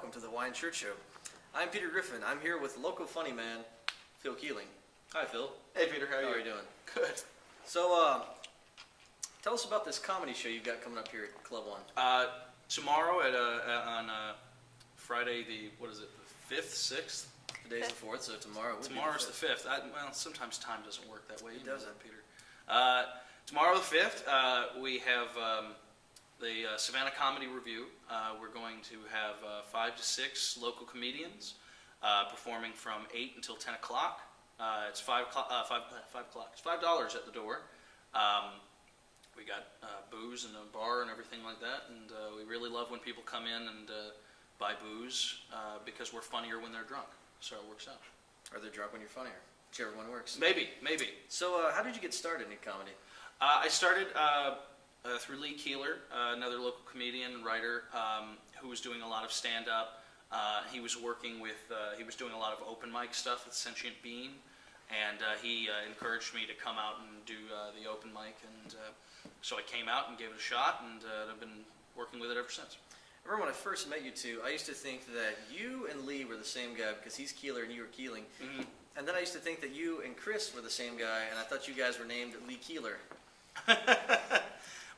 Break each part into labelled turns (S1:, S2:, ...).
S1: welcome to the Hawaiian Shirt Show. I'm Peter Griffin. I'm here with local funny man, Phil Keeling. Hi, Phil.
S2: Hey, Peter. How are you
S1: doing?
S2: Good.
S1: So, tell us about this comedy show you've got coming up here at Club One.
S2: Tomorrow on Friday, the 5th, 6th?
S1: Today's the 4th, so tomorrow would
S2: Tomorrow's
S1: be
S2: the 5th. Well, sometimes time doesn't work that way.
S1: It doesn't,
S2: Peter. Tomorrow the 5th, we have the Savannah Comedy Review. We're going to have 5 to 6 local comedians performing from 8 until 10 o'clock. It's $5 It's $5 at the door. We got booze and a bar and everything like that, and we really love when people come in and buy booze because we're funnier when they're drunk, so it works out.
S1: Are they drunk when you're funnier? Whichever one works.
S2: Maybe.
S1: So, how did you get started in comedy?
S2: I started through Phil Keeling, another local comedian and writer who was doing a lot of stand-up. He was working with, he was doing a lot of open mic stuff with Sentient Bean, and he encouraged me to come out and do the open mic, and so I came out and gave it a shot, and I've been working with it ever since.
S1: I remember when I first met you two, I used to think that you and Lee were the same guy because he's Keeler and you were Keeling. Mm-hmm. And then I used to think that you and Chris were the same guy, and I thought you guys were named Lee Keeler.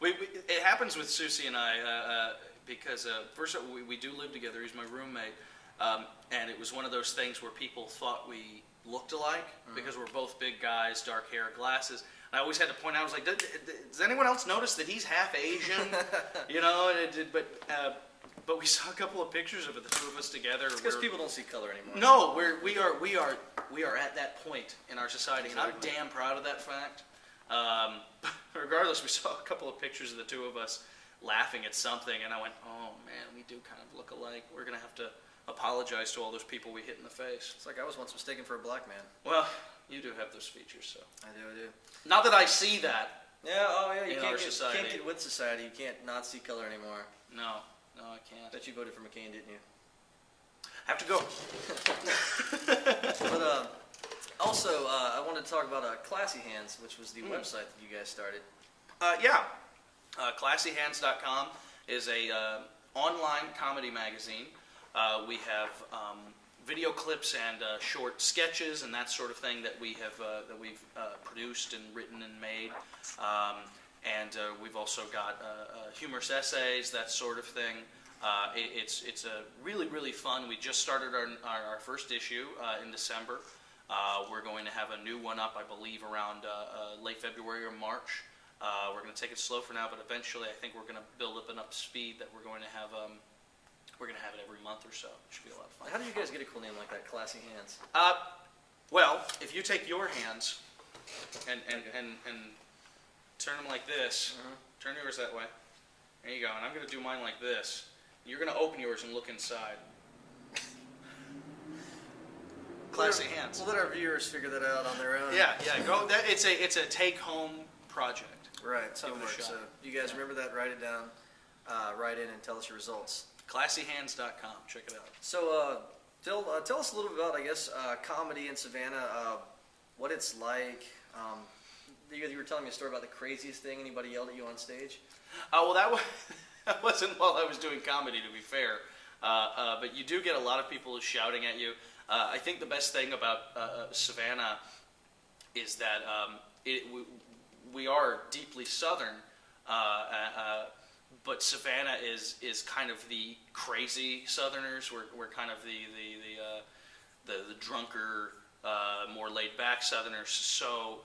S2: It happens with Susie and I because first of all, we do live together. He's my roommate, and it was one of those things where people thought we looked alike because we're both big guys, dark hair, glasses. And I always had to point out, I was like, does anyone else notice that he's half Asian? You know, but we saw a couple of pictures of it, the two of us together.
S1: It's because people don't see color anymore.
S2: No, we are at that point in our society, and I'm damn proud of that fact. Regardless, we saw a couple of pictures of the two of us laughing at something, and I went, oh man, we do kind of look alike. We're going to have to apologize to all those people we hit in the face.
S1: It's like I was once mistaken for a black man.
S2: Well, you do have those features, so.
S1: I do.
S2: Not that I see that.
S1: Yeah, you
S2: in
S1: can't
S2: our society.
S1: Can't get with society. You can't not see color anymore.
S2: No, I can't.
S1: Bet you voted for McCain, didn't you?
S2: Have to go.
S1: But also, I wanted to talk about Classy Hands, which was the website that you guys started.
S2: ClassyHands.com is a online comedy magazine. We have video clips and short sketches and that sort of thing that we've produced and written and made. And we've also got humorous essays, that sort of thing. It's a really fun. We just started our first issue in December. We're going to have a new one up, I believe, around late February or March. We're going to take it slow for now, but eventually I think we're going to build up enough speed that we're going to have it every month or so. It should be a lot of fun.
S1: How did you guys get a cool name like that, Classy Hands?
S2: Well, if you take your hands and turn them like this, turn yours that way. There you go. And I'm going to do mine like this. You're going to open yours and look inside. Classy Hands.
S1: We'll let our viewers figure that out on their own.
S2: Yeah. Go. It's a take-home project.
S1: Right. It's homework. So you guys remember that? Write it down. Write in and tell us your results.
S2: ClassyHands.com. Check it out.
S1: So, Phil, tell us a little bit about, I guess, comedy in Savannah. What it's like. You were telling me a story about the craziest thing anybody yelled at you on stage.
S2: Well, that wasn't while I was doing comedy, to be fair. But you do get a lot of people shouting at you. I think the best thing about Savannah is that we are deeply Southern, but Savannah is kind of the crazy Southerners. We're kind of the drunker, more laid back Southerners. So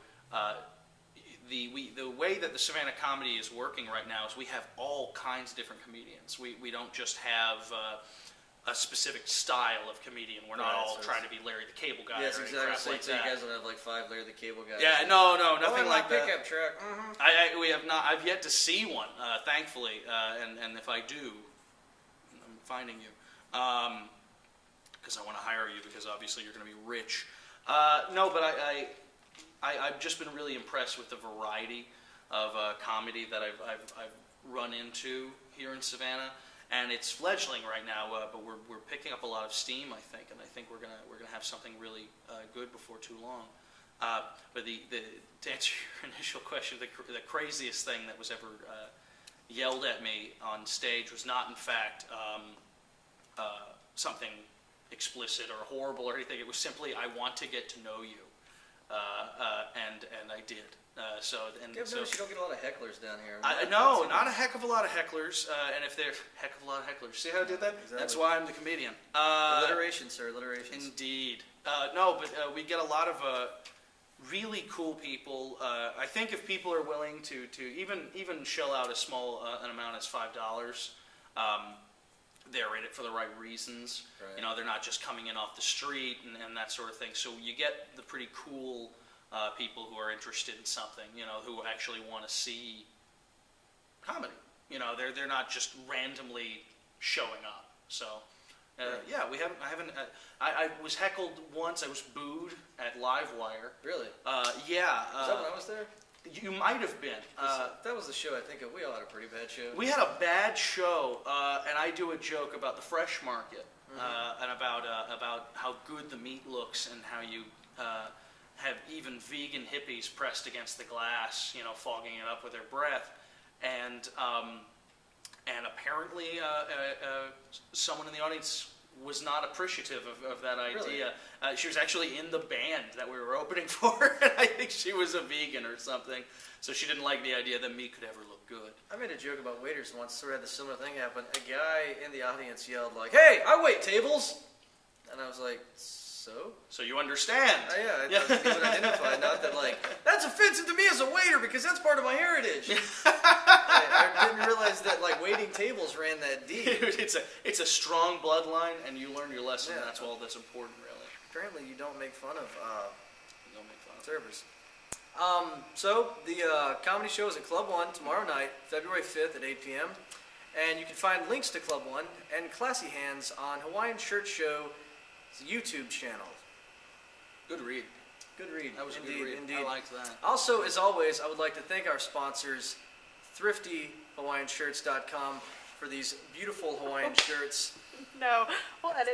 S2: the way that the Savannah comedy is working right now is we have all kinds of different comedians. We don't just have a specific style of comedian. We're not all trying to be Larry the Cable Guy.
S1: Yes,
S2: or
S1: exactly.
S2: crap like
S1: so
S2: that.
S1: you guys don't have like 5 Larry the Cable Guys.
S2: Yeah, no, nothing like that.
S1: Pickup truck.
S2: We have not. I've yet to see one, thankfully. And if I do, I'm finding you because I want to hire you because obviously you're going to be rich. No, but I've just been really impressed with the variety of comedy that I've run into here in Savannah. And it's fledgling right now, but we're picking up a lot of steam, I think, and I think we're gonna have something really good before too long. But to answer your initial question, the craziest thing that was ever yelled at me on stage was not, in fact, something explicit or horrible or anything. It was simply, I want to get to know you, and I did. So
S1: you don't get a lot of hecklers down here.
S2: No, not a heck of a lot of hecklers, and if they're heck of a lot of hecklers. See how I did that?
S1: Exactly.
S2: That's why I'm the comedian.
S1: Alliteration, sir, alliteration.
S2: Indeed. No, but we get a lot of really cool people. I think if people are willing to even shell out a small an amount as $5, they're in it for the right reasons.
S1: Right.
S2: You know, they're not just coming in off the street and that sort of thing. So you get the pretty cool people who are interested in something, you know, who actually want to see comedy. You know, they're not just randomly showing up. So, yeah, I was heckled once. I was booed at Livewire.
S1: Really?
S2: Yeah.
S1: Was that when I was there?
S2: You might have been.
S1: That was the show I think of. We all had a pretty bad show.
S2: We had a bad show, and I do a joke about the fresh market, and about how good the meat looks and how you have even vegan hippies pressed against the glass, you know, fogging it up with their breath, and apparently someone in the audience was not appreciative of that idea. Really? She was actually in the band that we were opening for, and I think she was a vegan or something, so she didn't like the idea that meat could ever look good.
S1: I made a joke about waiters once, sort of had a similar thing happen. A guy in the audience yelled like, "Hey, I wait tables!" And I was like, "So?"
S2: So you understand?
S1: Yeah, I thought he would identify, not that like, that's offensive to me as a waiter because that's part of my heritage. I didn't realize that like waiting tables ran that deep.
S2: Dude, it's a strong bloodline, and you learn your lesson. Yeah. That's all that's important, really.
S1: Apparently, you don't make fun of servers. So the comedy show is at Club One tomorrow night, February 5th at 8 p.m. And you can find links to Club One and Classy Hands on Hawaiian Shirt Show's YouTube channel.
S2: Good read.
S1: Good read.
S2: That was
S1: indeed,
S2: a good read.
S1: Indeed.
S2: I liked that.
S1: Also, as always, I would like to thank our sponsors, ThriftyHawaiianShirts.com, for these beautiful Hawaiian shirts.
S3: No, we'll edit.